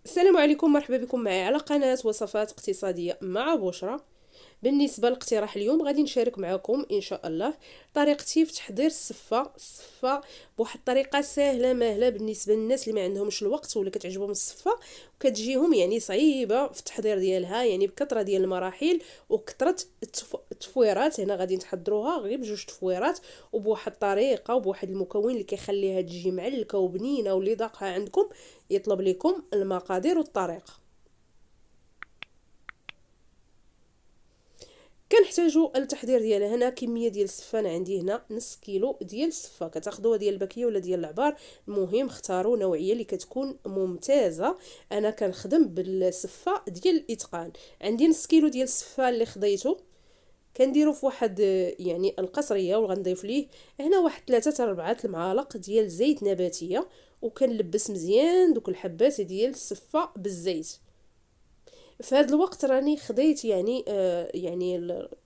السلام عليكم، مرحبا بكم معي على قناة وصفات اقتصادية مع بشرى. بالنسبة لاقتراح اليوم غادي نشارك معكم ان شاء الله طريقتي في تحضير الصفة بواحد الطريقة سهلة ماهلة بالنسبة للناس اللي ما عندهمش الوقت ولا كتعجبهم الصفة وكتجيهم صعيبة في التحضير ديالها، بكثرة ديال المراحل وكثرة التفويرات. هنا غادي نحضروها غير بجوج تفويرات وبواحد الطريقة وبواحد المكون اللي كيخليها تجي معلكة وبنينة، واللي ذاقها عندكم يطلب لكم المقادير والطريقة. كنحتاجو التحضير ديالها. هنا كميه ديال السفه، انا عندي هنا نص كيلو ديال السفه، كتاخذوها ديال الباكيه ولا ديال العبار، المهم اختاروا نوعيه اللي كتكون ممتازه. انا كنخدم بالسفه ديال الاتقان. عندي نص كيلو ديال السفه اللي خضيته، كنديرو في واحد القصريه، وغنضيف ليه هنا واحد 3 حتى 4 المعالق ديال زيت نباتيه، وكنلبس مزيان دوك الحبات ديال السفه بالزيت. في هذا الوقت راني خديت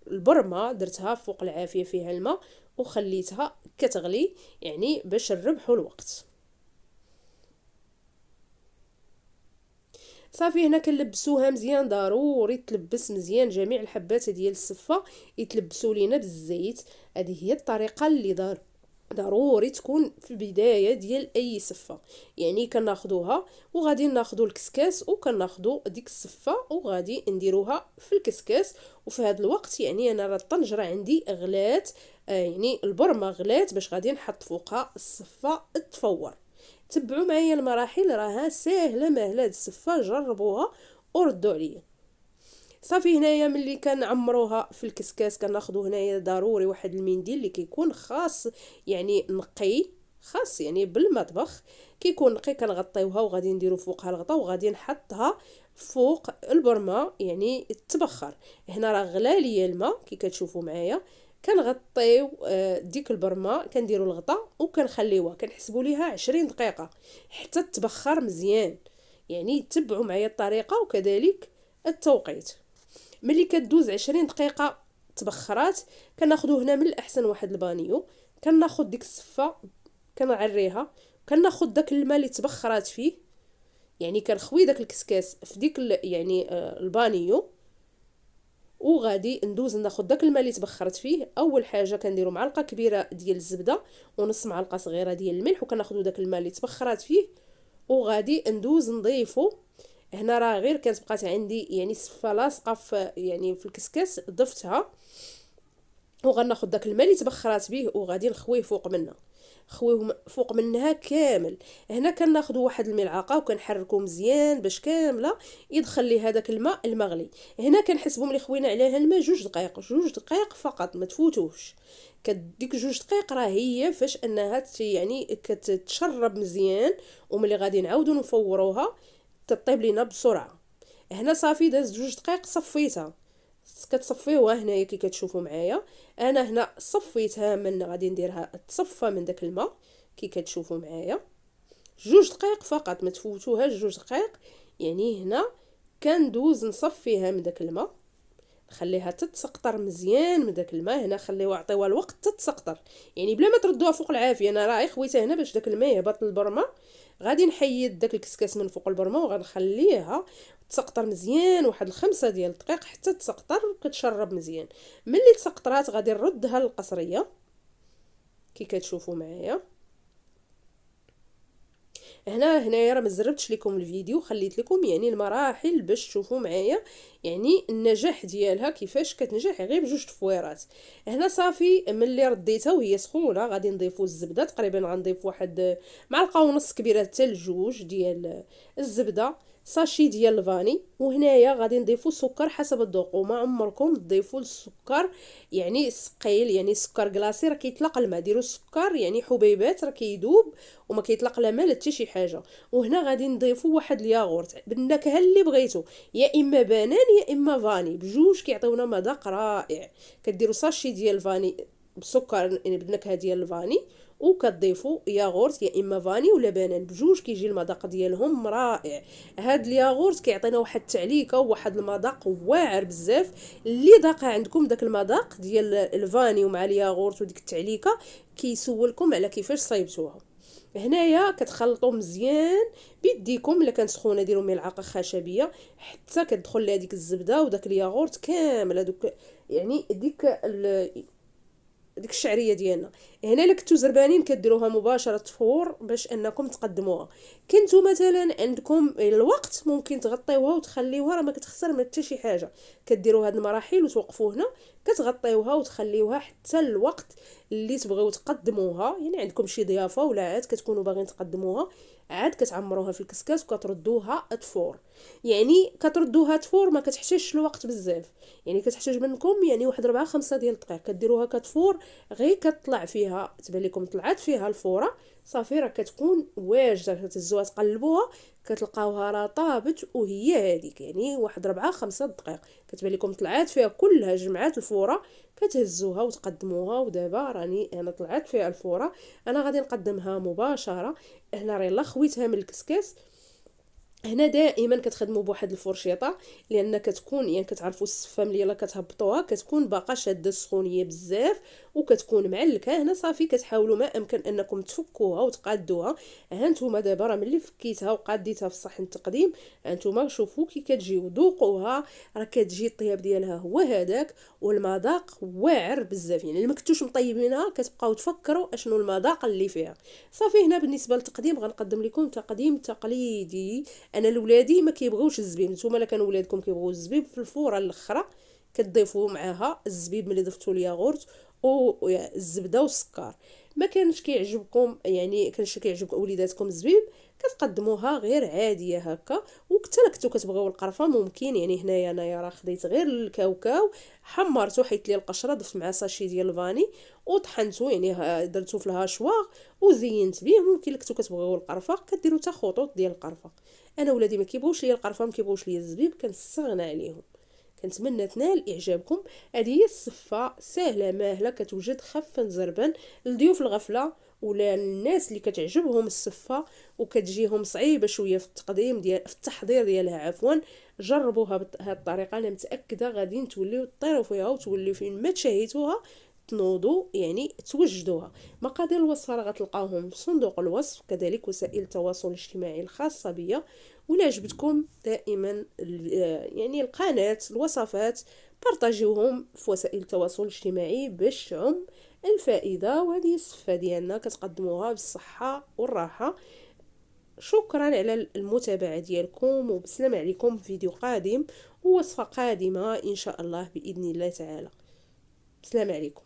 البرمه، درتها فوق العافيه فيها الماء وخليتها كتغلي باش نربحوا الوقت. صافي هنا كنلبسوها مزيان، ضروري تلبس مزيان جميع الحبات ديال السفه يتلبسوا لينا بالزيت. هذه هي الطريقه اللي ضروري تكون في البدايه ديال اي صفه. كناخذوها وغادي ناخذوا الكسكاس وكناخذوا ديك الصفه وغادي نديروها في الكسكاس. وفي هذا الوقت انا راه الطنجره عندي غلات، البرمه غلات باش غادي نحط فوقها الصفه تفور. تبعوا معايا المراحل، راها ساهله ماهله هاد الصفه، جربوها وردوا عليا. صافي هنايا ملي كنعمروها في الكسكاس كناخذوا هنايا ضروري واحد المنديل اللي كيكون خاص نقي، خاص بالمطبخ، كيكون نقي. كنغطيوها وغادي نديرو فوقها الغطا وغادي نحطها فوق البرمه تبخر. هنا راه غلا ليا الماء كي كتشوفوا معايا. كنغطيو ديك البرمه، كنديروا الغطا وكنخليوها، كنحسبوا ليها 20 دقيقه حتى تبخر مزيان. تبعوا معايا الطريقه وكذلك التوقيت. ملي كدوز 20 دقيقه تبخرات، كناخذو هنا من الاحسن واحد البانيو، كناخذ ديك الصفه كنعريها، كناخذ داك الماء اللي تبخرات فيه، كنخوي داك الكسكاس في ديك البانيو، وغادي ندوز ناخذ داك الماء اللي تبخرت فيه. اول حاجه كنديروا معلقه كبيره ديال الزبده ونص معلقه صغيره ديال الملح، وكناخذوا داك الماء اللي تبخرات فيه وغادي ندوز نضيفو. هنا راه غير كانت بقات عندي صفه لاصقه في في الكسكاس، ضفتها وغناخذ داك الماء اللي تبخرات به وغادي نخويه فوق منها، خويه فوق منها كامل. هنا كناخذ واحد الملعقه وكنحركو مزيان باش كامله يدخل لي هذاك الماء المغلي. هنا كنحسبوا ملي خوينا عليها الماء 2 دقائق، 2 دقائق فقط، ما تفوتوش. كديك 2 دقائق راه هي فاش انها كتشرب مزيان، وملي غادي نعاودو نفوروها تطيب لينا بسرعه. هنا صافي داز 2 دقائق صفيتها، كتصفيوها هنايا كي كتشوفوا معايا. انا هنا صفيتها، من غادي نديرها تصفى من داك الماء كي كتشوفوا معايا. 2 دقائق فقط، ما تفوتوهاش 2 دقائق. هنا كندوز نصفيها من داك الماء، نخليها تتسقطر مزيان من داك الماء. هنا خليوها عطيوها الوقت تتسقطر، بلا ما تردوها فوق العافيه. انا راه خويتها هنا باش داك الماء يهبط للبرمه. غادي نحيد داك الكسكاس من فوق البرمه وغنخليها تسقطر مزيان واحد 5 دقائق حتى تسقطر وكتشرب مزيان. ملي تسقطرات غادي نردها للقصريه كي كتشوفوا معايا. هنايا راه ما زربتش لكم الفيديو، خليت لكم المراحل باش تشوفوا معايا النجاح ديالها كيفاش كتنجح غير بجوج تفويرات. هنا صافي ملي رديتها وهي سخونه غادي نضيفوا الزبده، تقريبا غنضيف واحد معلقه ونص كبيره حتى لجوج ديال الزبده، ساشي ديال الفاني. وهنايا غادي نضيفوا السكر حسب الذوق، وما عمركم تضيفوا السكر ثقيل، السكر كلاصي راه كيطلق الماء. ديروا السكر حبيبات راه كيذوب وما كيطلق لا مال حتى شي حاجه. وهنا غادي نضيفوا واحد الياغورت بالنكهه اللي بغيتو، يا اما بنان يا اما فاني، بجوج كيعطيونا مذاق رائع. كديروا ساشي ديال الفاني بسكر بالنكهه ديال الفاني، وكتضيفوا ياغورت يا اما فاني ولا بنان، بجوج كيجي المذاق ديالهم رائع. هاد الياغورت كيعطينا واحد التعليكه وواحد المذاق واعر بزاف. اللي ذاقها عندكم داك المذاق ديال الفاني ومع الياغورت وديك التعليكه كيسولكم على كيفاش صايبتوها. هنايا كتخلطوا مزيان بيديكم، الا كانت سخونه ديروا ملعقه خشبيه حتى كتدخل لها ديك الزبده وداك الياغورت كامل هذوك، يعني ديك الشعريه ديالنا. هنا الا كنتو زربانين كديروها مباشره فور باش انكم تقدموها. كنتو مثلا عندكم الوقت ممكن تغطيوها وتخليوها، راه ما كتخسر ما حتى شي حاجه. كديروا هاد المراحل وتوقفوا هنا، كتغطيوها وتخليوها حتى الوقت اللي تبغيو تقدموها. يعني عندكم شي ضيافه ولا عاد كتكونوا باغيين تقدموها، عاد كتعمروها في الكسكاس وكتردوها تفور. يعني كتردوها تفور ما كتحتاجش الوقت بزاف، يعني كتحتاج منكم يعني واحد 4 5 ديال الدقائق كديروها كتفور. غير كتطلع فيها تبان لكم طلعت فيها الفوره صافي راه كتكون واجده، كتهزوها تقلبوها كتلقاوها راه طابت وهي هذيك. يعني واحد 4 5 دقائق كتبان لكم طلعت فيها كلها جمعات الفوره، كتهزوها وتقدموها. ودابا راني انا طلعت فيها الفوره، انا غادي نقدمها مباشره. هنا راه لا خويتها من الكسكاس. هنا دائما كتخدموا بواحد الفرشيطه، لان كتكون يعني كتعرفوا السفه ملي يلا كتهبطوها كتكون باقا شاده السخونيه بزاف وكتكون معلكه. هنا صافي كتحاولوا ما امكن انكم تفكوها وتقادوها. ها نتوما دابا راه ملي فكيتها وقاديتها في صحن التقديم، ها نتوما شوفوا كي كتجي وذوقوها، راه كتجي الطياب ديالها هو هذاك، والمذاق واعر بزاف. يعني اللي ما كنتوش مطيبينها كتبقاو تفكروا اشنو المذاق اللي فيها. صافي هنا بالنسبه للتقديم غنقدم لكم تقديم تقليدي. انا لولادي ما كيبغيوش الزبيب. نتوما الا كانوا ولادكم كيبغيو الزبيب في الفوره الاخرى كتضيفوا معاها الزبيب ملي ضفتوا الياغورت والزبده والسكر. ما كانش كيعجبكم يعني كانش كيعجب وليداتكم الزبيب كتقدموها غير عاديه هكا. وحتى لا كنتو كتبغيو القرفه ممكن. يعني هنايا انايا راه خديت غير الكاوكاو حمرته حيت لي القشره، ضفت معاه ساشي ديال الفاني وطحنته، يعني درتو في الهاشواغ وزينت به. ممكن الا كنتو كتبغيو القرفه كديروا حتى خطوط ديال القرفه. انا ولادي ما كيبغوش ليا القرفه ما كيبغوش ليا الزبيب كنستغنى عليهم. كنتمنى تنال اعجابكم. هذه هي الصفه سهله ماهله كتوجد خفا زربا لضيوف الغفله ولا الناس اللي كتعجبهم الصفه وكتجيهم صعيبه شويه في التقديم ديال في التحضير ديالها عفوا. جربوها بهذه الطريقه، انا متاكده غادي توليو طيروا فيها وتوليو فين ما تشهيتوها تنوضوا يعني توجدوها. مقادير الوصفه راه غتلقاوهم في صندوق الوصف، كذلك وسائل التواصل الاجتماعي الخاصه بيا. ولا عجبتكم دائما يعني القناه الوصفات بارطاجيوهم في وسائل التواصل الاجتماعي باش تعم الفائده. وهذه الصفه ديالنا كتقدموها بالصحه والراحه. شكرا على المتابعه ديالكم، وبسلام عليكم في فيديو قادم ووصفه قادمه ان شاء الله باذن الله تعالى. بسلام عليكم.